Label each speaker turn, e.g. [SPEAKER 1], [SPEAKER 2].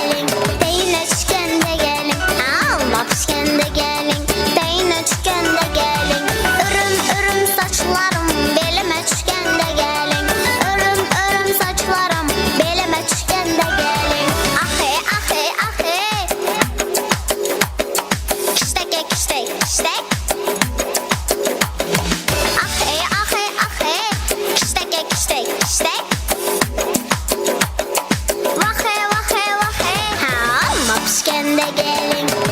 [SPEAKER 1] gelin. Deyin üçgende gelin. Alma pişkende gelin. Deyin üçgende gelin. Örüm örüm saçlarım belime üçgende gelin. Örüm örüm saçlarım belime üçgende gelin. Ahe ahe ahe. Kiştek kiştek kiştek. Ahe ahe ahe. Kiştek kiştek kiştek. Vahe vahe vahe. Ha alma pişkende gelin.